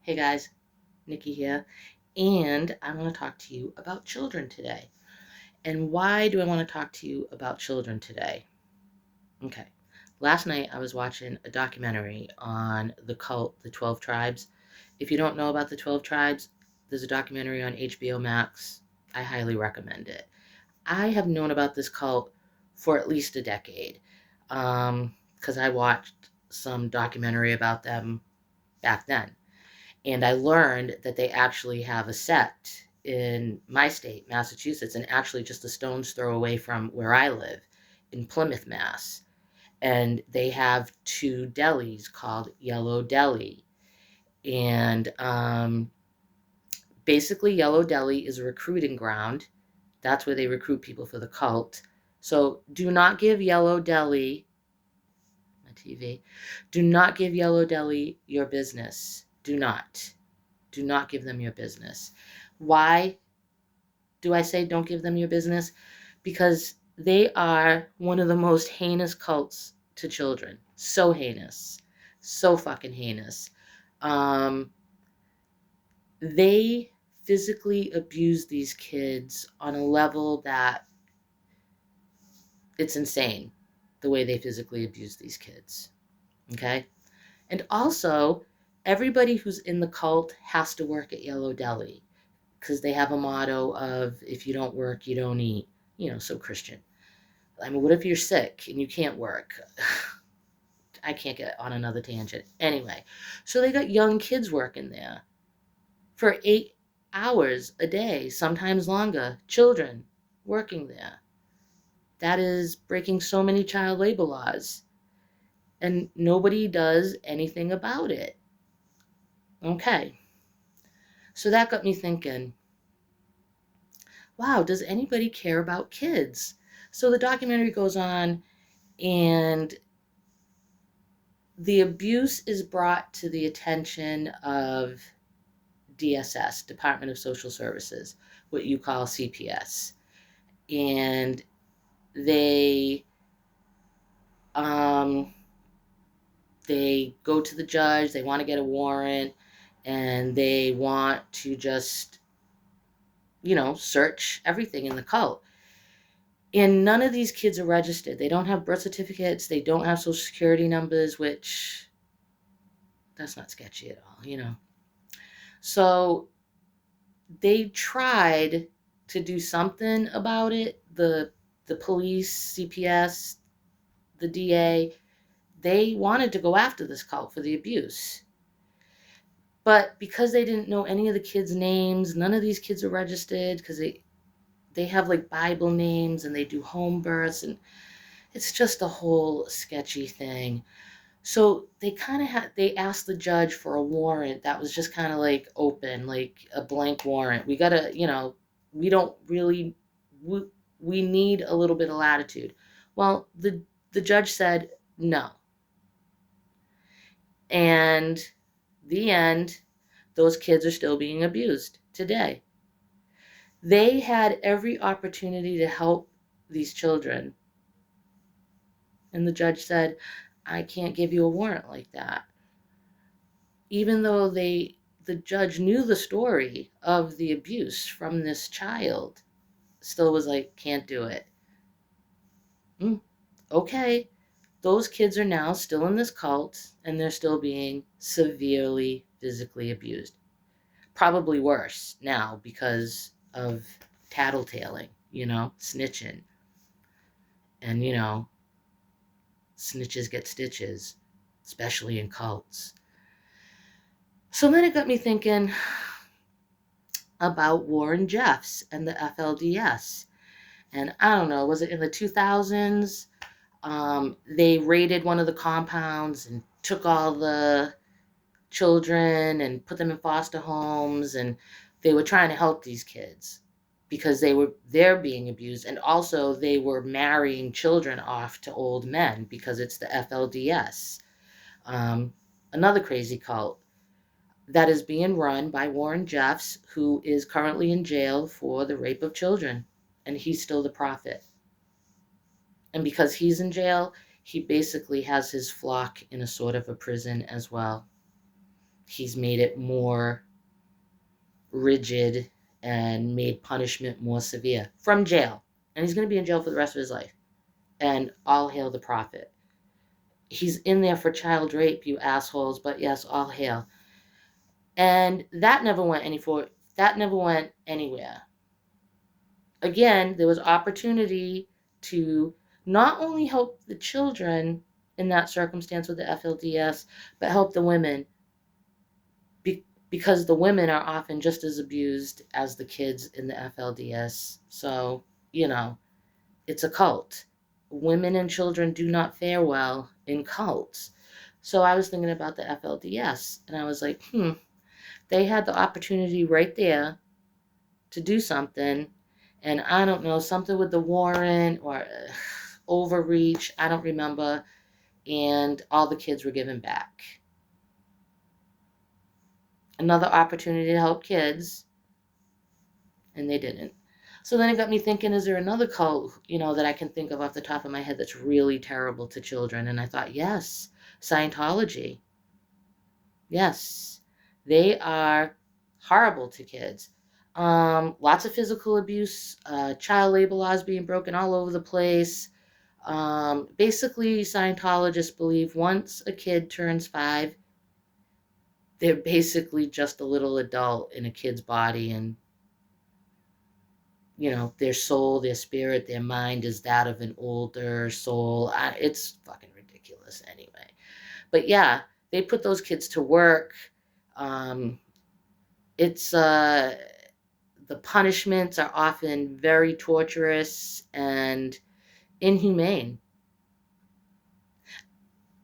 Hey guys, Nikki here, and I want to talk to you about children today. And why do I want to talk to you about children today? Okay. Last night I was watching a documentary on the cult, the 12 Tribes. If you don't know about the 12 Tribes, there's a documentary on HBO Max. I highly recommend it. I have known about this cult for at least a decade because I watched some documentary about them back then. And I learned that they actually have a sect in my state, Massachusetts, and actually just a stone's throw away from where I live in Plymouth, Mass. And they have two delis called Yellow Deli. And basically, Yellow Deli is a recruiting ground. That's where they recruit people for the cult. So do not give Yellow Deli, my TV, do not give Yellow Deli your business. Do not. Do not give them your business. Why do I say don't give them your business? Because they are one of the most heinous cults to children. So heinous. So fucking heinous. Um, they physically abuse these kids on a level that it's insane the way they physically abuse these kids. Okay? And also, everybody who's in the cult has to work at Yellow Deli, because they have a motto of if you don't work, you don't eat. So Christian. I mean, what if you're sick and you can't work? I can't get on another tangent. Anyway, so they got young kids working there for 8 hours a day, sometimes longer. Children working there. That is breaking so many child labor laws. And nobody does anything about it. Okay. So that got me thinking, wow, does anybody care about kids? So the documentary goes on, and the abuse is brought to the attention of DSS, Department of Social Services, what you call CPS. And they um, they go to the judge, they want to get a warrant, and they want to just, search everything in the cult. And none of these kids are registered. They don't have birth certificates, they don't have social security numbers, which that's not sketchy at all. So they tried to do something about it. The police, CPS, the DA, they wanted to go after this cult for the abuse. But because they didn't know any of the kids' names, none of these kids are registered because they have like Bible names and they do home births, and it's just a whole sketchy thing. So they kind of they asked the judge for a warrant that was just kind of like open, like a blank warrant. We gotta, we don't really, we, we need a little bit of latitude. Well, the judge said no. And the end, those kids are still being abused today. They had every opportunity to help these children. And the judge said, I can't give you a warrant like that. Even though the judge knew the story of the abuse from this child, still was like, can't do it. Okay, those kids are now still in this cult and they're still being severely physically abused. Probably worse now because of tattletaling, snitching. And snitches get stitches, especially in cults. So then it got me thinking about Warren Jeffs and the FLDS. And I don't know, was it in the 2000s? They raided one of the compounds and took all the children and put them in foster homes, and they were trying to help these kids because they're being abused, and also they were marrying children off to old men because it's the FLDS, another crazy cult that is being run by Warren Jeffs, who is currently in jail for the rape of children, and he's still the prophet. And because he's in jail, he basically has his flock in a sort of a prison as well. He's made it more rigid and made punishment more severe from jail. And he's going to be in jail for the rest of his life. And all hail the prophet. He's in there for child rape, you assholes, but yes, all hail. And that never went anywhere. Again, there was opportunity to not only help the children in that circumstance with the FLDS, but help the women, because the women are often just as abused as the kids in the FLDS. So, it's a cult. Women and children do not fare well in cults. So I was thinking about the FLDS, and I was like, they had the opportunity right there to do something, and I don't know, something with the warrant or overreach, I don't remember, and all the kids were given back. Another opportunity to help kids, and they didn't. So then it got me thinking, is there another cult, that I can think of off the top of my head that's really terrible to children? And I thought, yes, Scientology. Yes, they are horrible to kids. Lots of physical abuse, child labor laws being broken all over the place. Basically, Scientologists believe once a kid turns 5, they're basically just a little adult in a kid's body, and their soul, their spirit, their mind is that of an older soul. It's fucking ridiculous anyway. But yeah, they put those kids to work. It's the punishments are often very torturous and inhumane.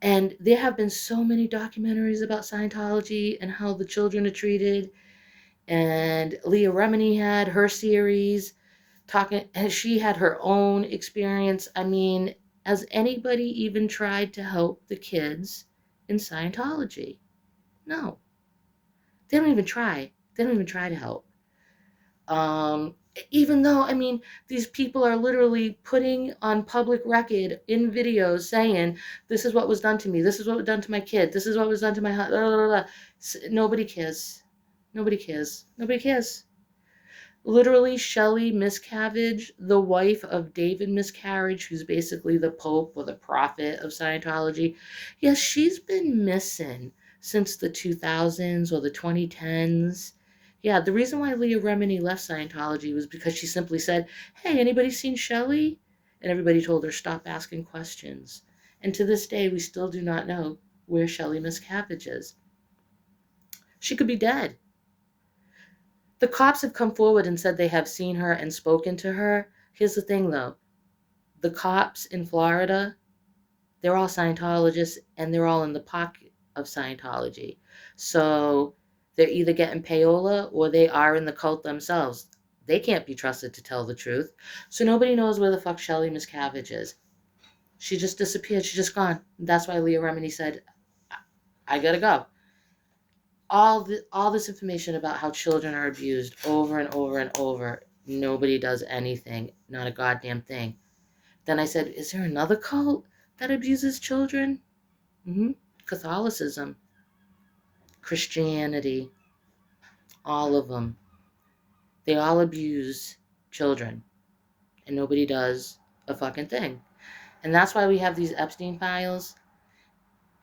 And there have been so many documentaries about Scientology and how the children are treated. And Leah Remini had her series and she had her own experience. I mean, has anybody even tried to help the kids in Scientology? No. They don't even try. They don't even try to help. Even though, I mean, these people are literally putting on public record in videos saying, this is what was done to me, this is what was done to my kid, this is what was done to my husband. Nobody cares. Nobody cares. Nobody cares. Literally, Shelley Miscavige, the wife of David Miscavige, who's basically the Pope or the prophet of Scientology, yes, she's been missing since the 2000s or the 2010s. Yeah, the reason why Leah Remini left Scientology was because she simply said, hey, anybody seen Shelley? And everybody told her, stop asking questions. And to this day, we still do not know where Shelley Miscavige is. She could be dead. The cops have come forward and said they have seen her and spoken to her. Here's the thing, though. The cops in Florida, they're all Scientologists, and they're all in the pocket of Scientology. So they're either getting payola or they are in the cult themselves. They can't be trusted to tell the truth. So nobody knows where the fuck Shelley Miscavige is. She just disappeared. She's just gone. That's why Leah Remini said, I gotta go. All this information about how children are abused over and over and over. Nobody does anything. Not a goddamn thing. Then I said, is there another cult that abuses children? Catholicism, Christianity, all of them. They all abuse children, and nobody does a fucking thing. And that's why we have these Epstein files.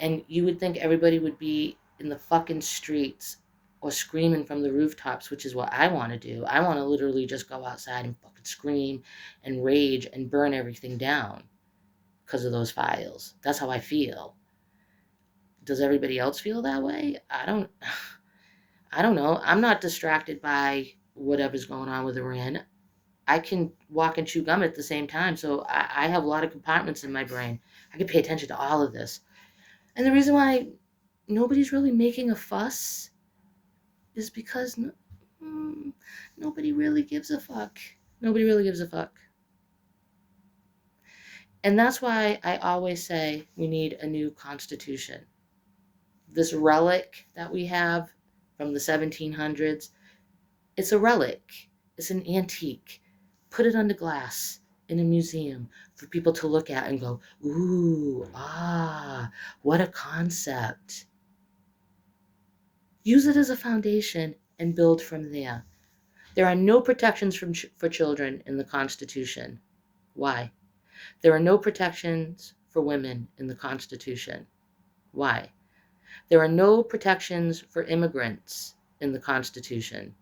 And you would think everybody would be in the fucking streets or screaming from the rooftops, which is what I want to do. I want to literally just go outside and fucking scream and rage and burn everything down because of those files. That's how I feel. Does everybody else feel that way? I don't know. I'm not distracted by whatever's going on with Iran. I can walk and chew gum at the same time. So I have a lot of compartments in my brain. I can pay attention to all of this. And the reason why nobody's really making a fuss is because nobody really gives a fuck. Nobody really gives a fuck. And that's why I always say we need a new constitution. This relic that we have from the 1700s, it's a relic. It's an antique. Put it under glass in a museum for people to look at and go, ooh, what a concept. Use it as a foundation and build from there. There are no protections for children in the Constitution. Why? There are no protections for women in the Constitution. Why? There are no protections for immigrants in the Constitution.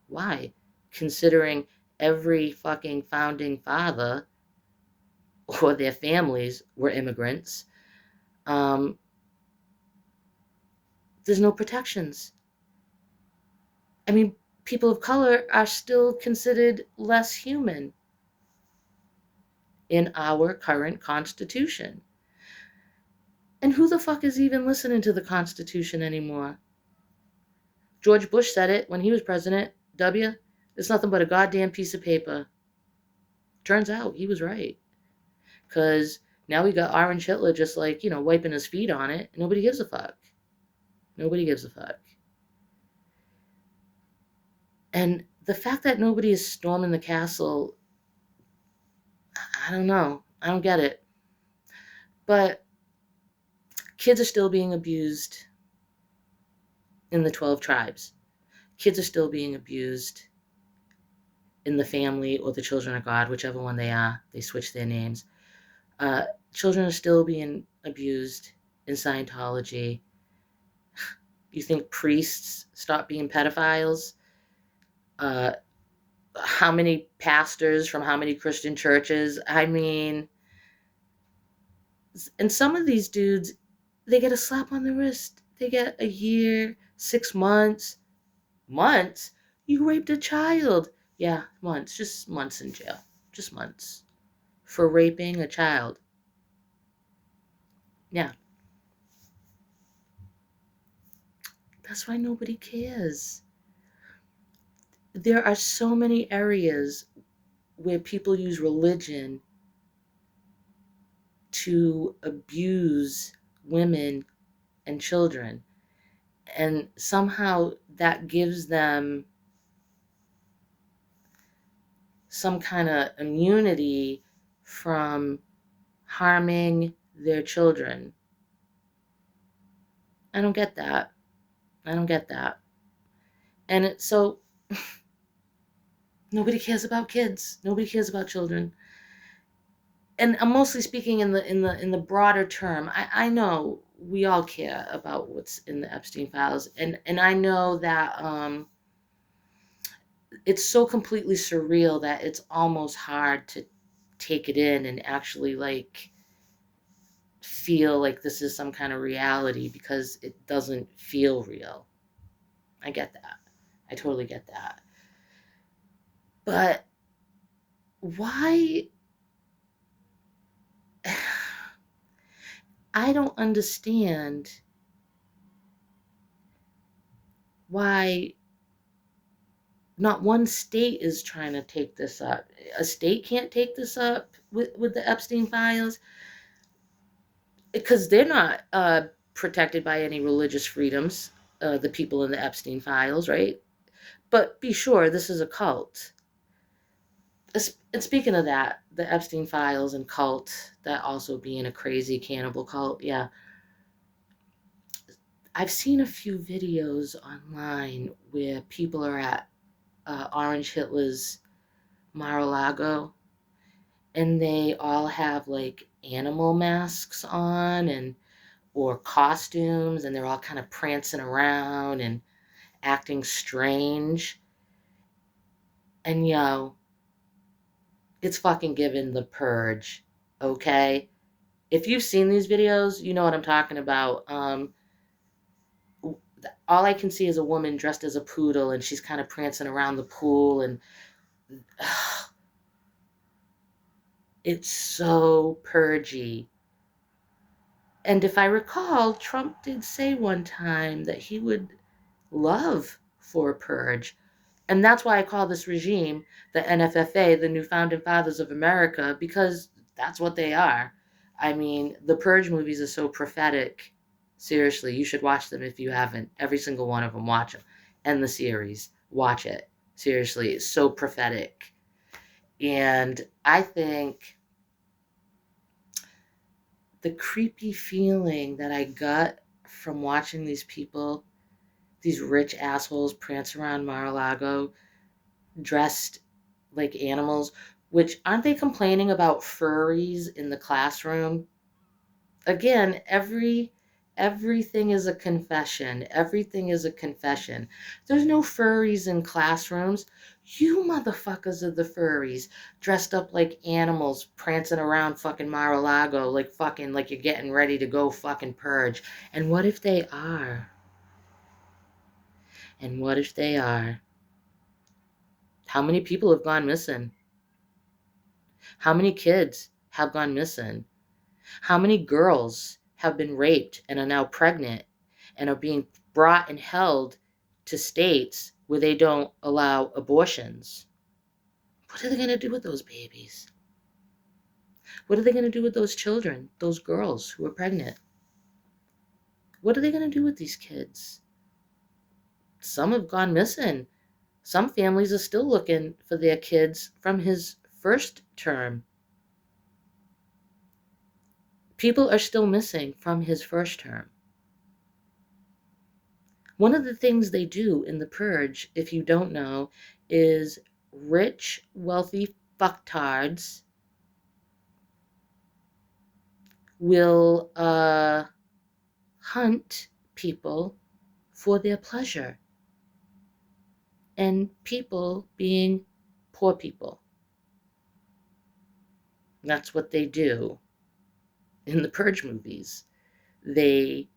Why? Considering every fucking founding father or their families were immigrants, there's no protections. I mean, people of color are still considered less human in our current Constitution. And who the fuck is even listening to the Constitution anymore? George Bush said it when he was president. It's nothing but a goddamn piece of paper. Turns out he was right. Because now we got Orange Hitler just like, wiping his feet on it. Nobody gives a fuck. Nobody gives a fuck. And the fact that nobody is storming the castle, I don't know. I don't get it. But kids are still being abused in the 12 tribes. Kids are still being abused in the family or the children of God, whichever one they are. They switch their names. Children are still being abused in Scientology. You think priests stop being pedophiles? How many pastors from how many Christian churches? I mean, and some of these dudes, they get a slap on the wrist. They get a year, 6 months. Months? You raped a child. Yeah, months. Just months in jail. Just months. For raping a child. Yeah. That's why nobody cares. There are so many areas where people use religion to abuse women and children. And somehow that gives them some kind of immunity from harming their children. I don't get that. I don't get that. And so nobody cares about kids. Nobody cares about children. And I'm mostly speaking in the broader term. I know we all care about what's in the Epstein files, and I know that it's so completely surreal that it's almost hard to take it in and actually like feel like this is some kind of reality because it doesn't feel real. I get that. I totally get that. But why? I don't understand why not one state is trying to take this up. A state can't take this up with the Epstein files because they're not protected by any religious freedoms, the people in the Epstein files, right? But be sure, this is a cult. And speaking of that, the Epstein files and cult, that also being a crazy cannibal cult, yeah. I've seen a few videos online where people are at Orange Hitler's Mar-a-Lago, and they all have like animal masks on and or costumes, and they're all kind of prancing around and acting strange. And it's fucking given The Purge, okay? If you've seen these videos, you know what I'm talking about. All I can see is a woman dressed as a poodle, and she's kind of prancing around the pool, and it's so purgy. And if I recall, Trump did say one time that he would love for a purge. And that's why I call this regime the NFFA, the New Founding Fathers of America, because that's what they are. I mean, the Purge movies are so prophetic. Seriously, you should watch them if you haven't. Every single one of them, watch them. And the series, watch it. Seriously, it's so prophetic. And I think the creepy feeling that I got from watching these people these rich assholes prance around Mar-a-Lago dressed like animals, which aren't they complaining about furries in the classroom? Again, everything is a confession. Everything is a confession. There's no furries in classrooms. You motherfuckers are the furries, dressed up like animals, prancing around fucking Mar-a-Lago like you're getting ready to go fucking purge. And what if they are? And what if they are? How many people have gone missing? How many kids have gone missing? How many girls have been raped and are now pregnant and are being brought and held to states where they don't allow abortions? What are they going to do with those babies? What are they going to do with those children, those girls who are pregnant? What are they going to do with these kids? Some have gone missing. Some families are still looking for their kids from his first term. People are still missing from his first term. One of the things they do in the purge, if you don't know, is rich, wealthy fucktards will hunt people for their pleasure. And people being poor people. That's what they do in the purge movies. They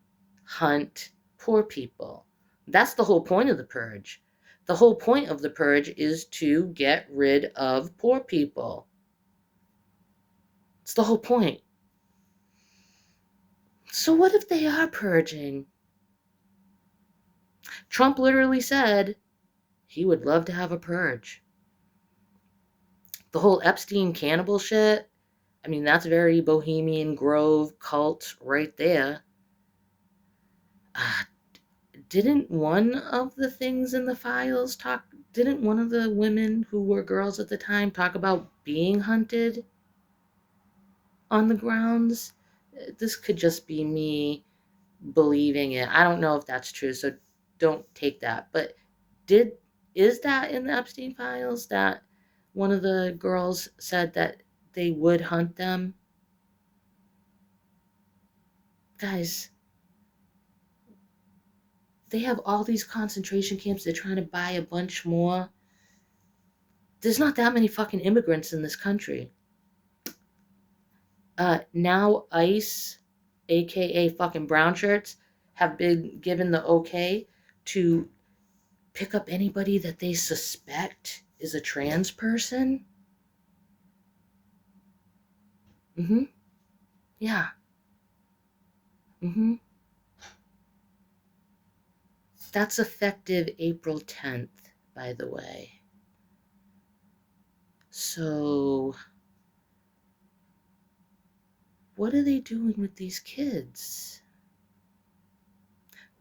hunt poor people. That's the whole point of the purge. The whole point of the purge is to get rid of poor people. It's the whole point. So what if they are purging? Trump literally said he would love to have a purge. The whole Epstein cannibal shit, I mean, that's very Bohemian Grove cult right there. Didn't one of the things in the files didn't one of the women who were girls at the time talk about being hunted on the grounds? This could just be me believing it. I don't know if that's true, so don't take that. But is that in the Epstein files that one of the girls said that they would hunt them? Guys, they have all these concentration camps. They're trying to buy a bunch more. There's not that many fucking immigrants in this country. Now ICE, aka fucking brown shirts, have been given the okay to pick up anybody that they suspect is a trans person. Yeah. That's effective April 10th, by the way. So, what are they doing with these kids?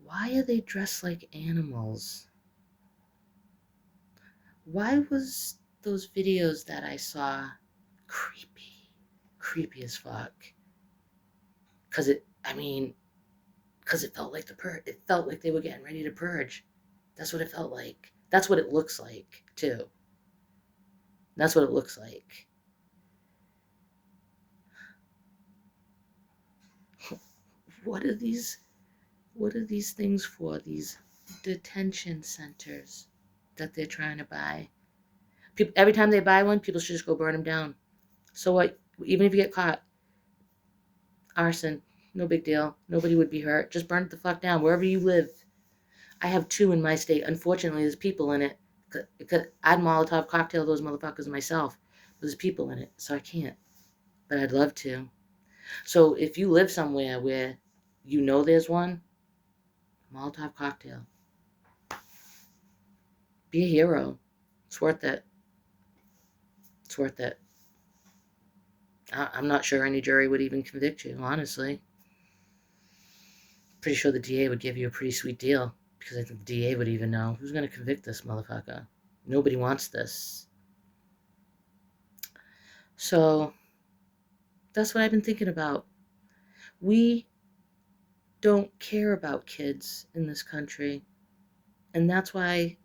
Why are they dressed like animals? Why was those videos that I saw creepy as fuck? Because it felt like it felt like they were getting ready to purge. That's what it felt like. That's what it looks like, too. That's what it looks like. What are these things for? These detention centers that they're trying to buy. Every time they buy one, people should just go burn them down. So what? Even if you get caught, arson, no big deal. Nobody would be hurt. Just burn it the fuck down wherever you live. I have 2 in my state. Unfortunately, there's people in it. I'd Molotov cocktail those motherfuckers myself. But there's people in it, so I can't. But I'd love to. So if you live somewhere where you know there's one, Molotov cocktail. Be a hero. It's worth it. It's worth it. I'm not sure any jury would even convict you, honestly. Pretty sure the DA would give you a pretty sweet deal, because I think the DA would even know who's going to convict this motherfucker. Nobody wants this. So that's what I've been thinking about. We don't care about kids in this country. And that's why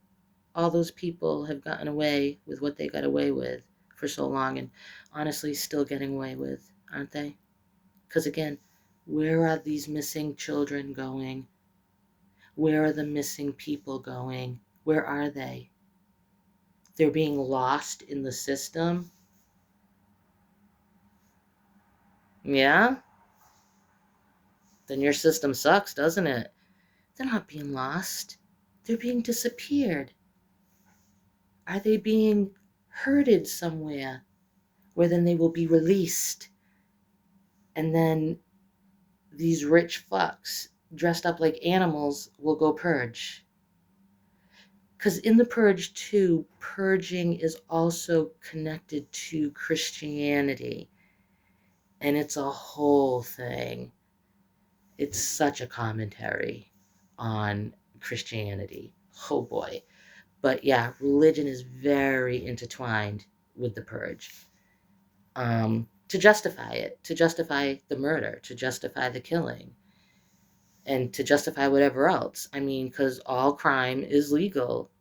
all those people have gotten away with what they got away with for so long, and honestly still getting away with, aren't they? Because again, where are these missing children going? Where are the missing people going? Where are they? They're being lost in the system. Yeah? Then your system sucks, doesn't it? They're not being lost. They're being disappeared. Are they being herded somewhere where then they will be released? And then these rich fucks dressed up like animals will go purge. Because in the Purge too, purging is also connected to Christianity. And it's a whole thing. It's such a commentary on Christianity. Oh boy. But yeah, religion is very intertwined with the Purge. To justify it, to justify the murder, to justify the killing, and to justify whatever else. I mean, because all crime is legal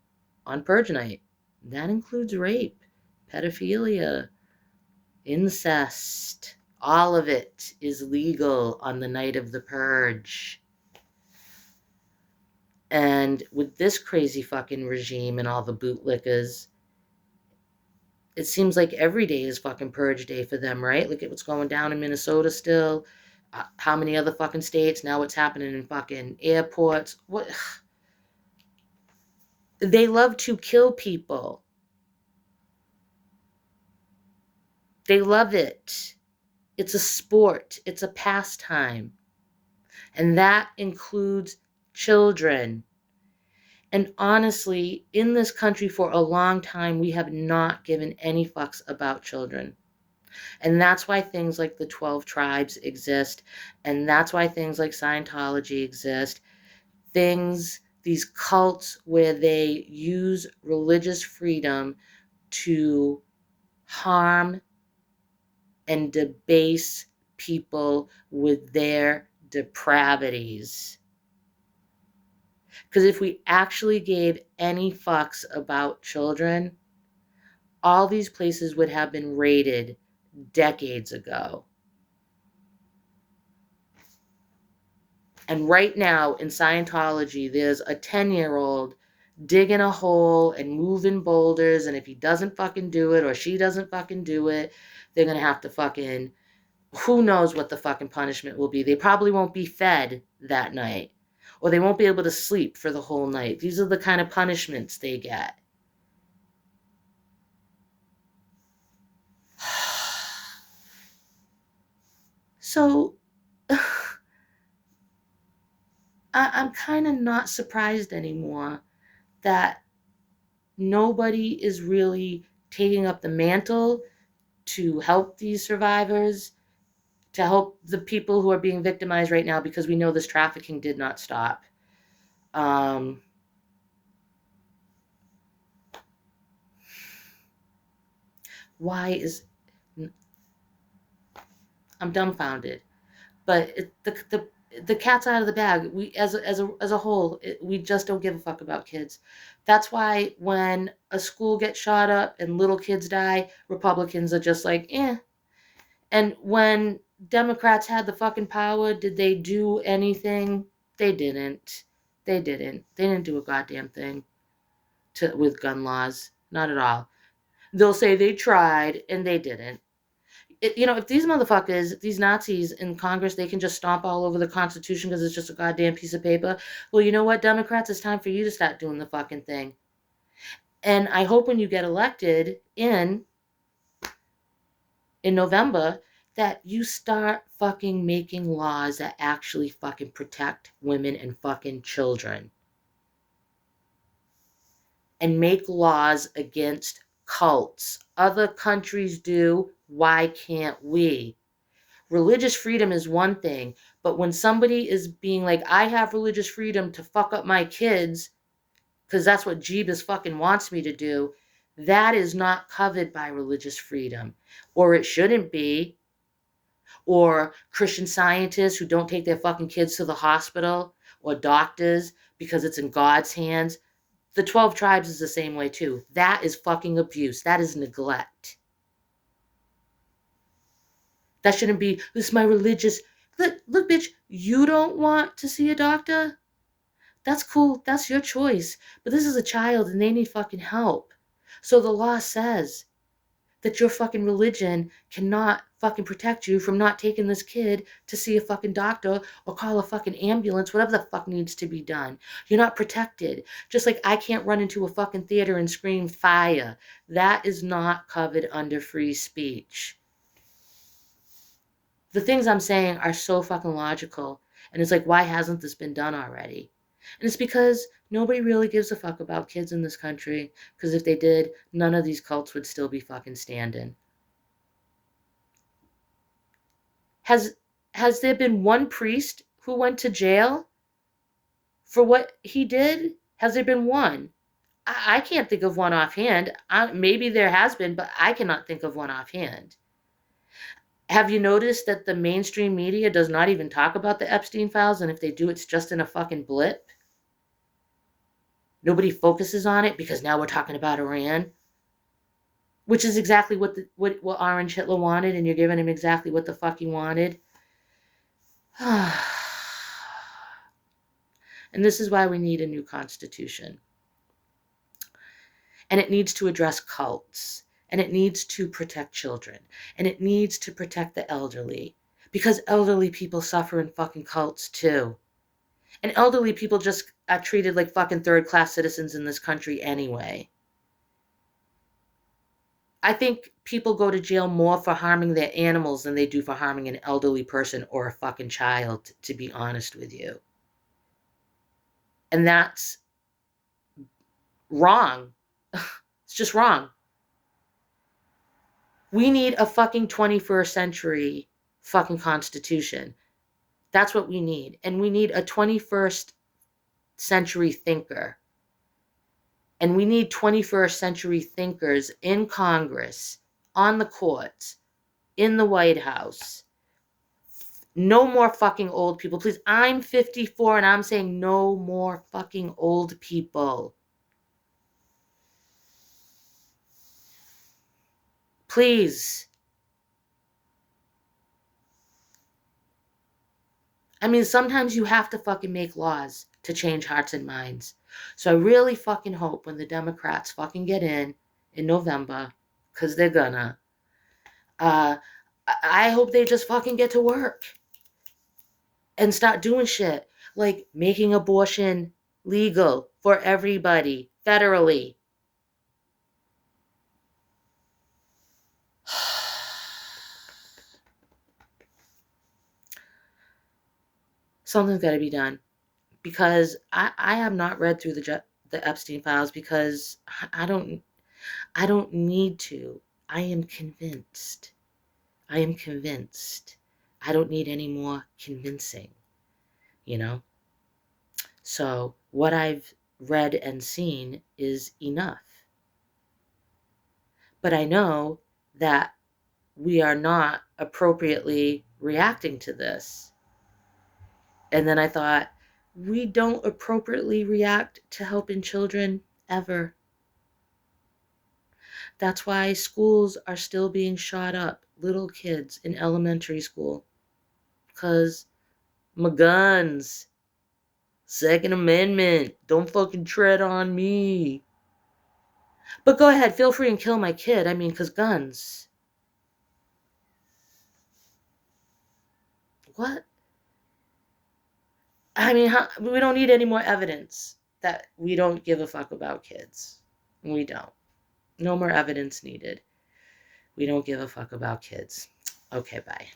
on Purge night. That includes rape, pedophilia, incest. All of it is legal on the night of the Purge. And with this crazy fucking regime and all the bootlickers, it seems like every day is fucking Purge day for them, right? Look at what's going down in Minnesota still. How many other fucking states? Now what's happening in fucking airports? What? They love to kill people. They love it. It's a sport. It's a pastime. And that includes children. And honestly, in this country for a long time, we have not given any fucks about children. And that's why things like the 12 tribes exist. And that's why things like Scientology exist. These cults where they use religious freedom to harm and debase people with their depravities. Because if we actually gave any fucks about children, all these places would have been raided decades ago. And right now in Scientology, there's a 10-year-old digging a hole and moving boulders, and if he doesn't fucking do it or she doesn't fucking do it, they're going to have to fucking, who knows what the fucking punishment will be. They probably won't be fed that night, or they won't be able to sleep for the whole night. These are the kind of punishments they get. So I'm kind of not surprised anymore that nobody is really taking up the mantle to help these survivors, to help the people who are being victimized right now, because we know this trafficking did not stop. Why is... I'm dumbfounded. But the cat's out of the bag. We as a whole, we just don't give a fuck about kids. That's why when a school gets shot up and little kids die, Republicans are just like, eh. And when Democrats had the fucking power, did they do anything? They didn't. They didn't. They didn't do a goddamn thing with gun laws. Not at all. They'll say they tried and they didn't. If these motherfuckers, these Nazis in Congress, they can just stomp all over the Constitution because it's just a goddamn piece of paper. Well, you know what, Democrats? It's time for you to start doing the fucking thing. And I hope when you get elected in November that you start fucking making laws that actually fucking protect women and fucking children. And make laws against cults. Other countries do. Why can't we? Religious freedom is one thing, but when somebody is being like, I have religious freedom to fuck up my kids because that's what Jeebus fucking wants me to do, that is not covered by religious freedom. Or it shouldn't be. Or Christian Scientists who don't take their fucking kids to the hospital, or doctors because it's in God's hands. The 12 tribes is the same way too. That is fucking abuse. That is neglect. That shouldn't be, this is my religious. Look, bitch, you don't want to see a doctor? That's cool. That's your choice. But this is a child and they need fucking help. So the law says that your fucking religion cannot fucking protect you from not taking this kid to see a fucking doctor or call a fucking ambulance, whatever the fuck needs to be done. You're not protected. Just like I can't run into a fucking theater and scream fire. That is not covered under free speech. The things I'm saying are so fucking logical. And it's like, why hasn't this been done already? And it's because nobody really gives a fuck about kids in this country. Because if they did, none of these cults would still be fucking standing. Has there been one priest who went to jail for what he did? Has there been one? I can't think of one offhand. Maybe there has been, but I cannot think of one offhand. Have you noticed that the mainstream media does not even talk about the Epstein files? And if they do, it's just in a fucking blip. Nobody focuses on it because now we're talking about Iran, which is exactly what Orange Hitler wanted, and you're giving him exactly what the fuck he wanted. And this is why we need a new constitution. And it needs to address cults. And it needs to protect children. And it needs to protect the elderly. Because elderly people suffer in fucking cults too. And elderly people just are treated like fucking third-class citizens in this country anyway. I think people go to jail more for harming their animals than they do for harming an elderly person or a fucking child, to be honest with you. And that's wrong. It's just wrong. We need a fucking 21st century fucking constitution. That's what we need. And we need a 21st century thinker. And we need 21st century thinkers in Congress, on the courts, in the White House. No more fucking old people. Please, I'm 54 and I'm saying no more fucking old people. Please. I mean, sometimes you have to fucking make laws to change hearts and minds. So I really fucking hope when the Democrats fucking get in November, because they're gonna, I hope they just fucking get to work and start doing shit like making abortion legal for everybody federally. Something's got to be done, because I have not read through the Epstein files because I don't need to. I am convinced. I am convinced. I don't need any more convincing, you know? So what I've read and seen is enough. But I know that we are not appropriately reacting to this. And then I thought, we don't appropriately react to helping children ever. That's why schools are still being shot up, little kids in elementary school. Because my guns, Second Amendment, don't fucking tread on me. But go ahead, feel free and kill my kid. I mean, because guns. What? I mean, we don't need any more evidence that we don't give a fuck about kids. We don't. No more evidence needed. We don't give a fuck about kids. Okay, bye.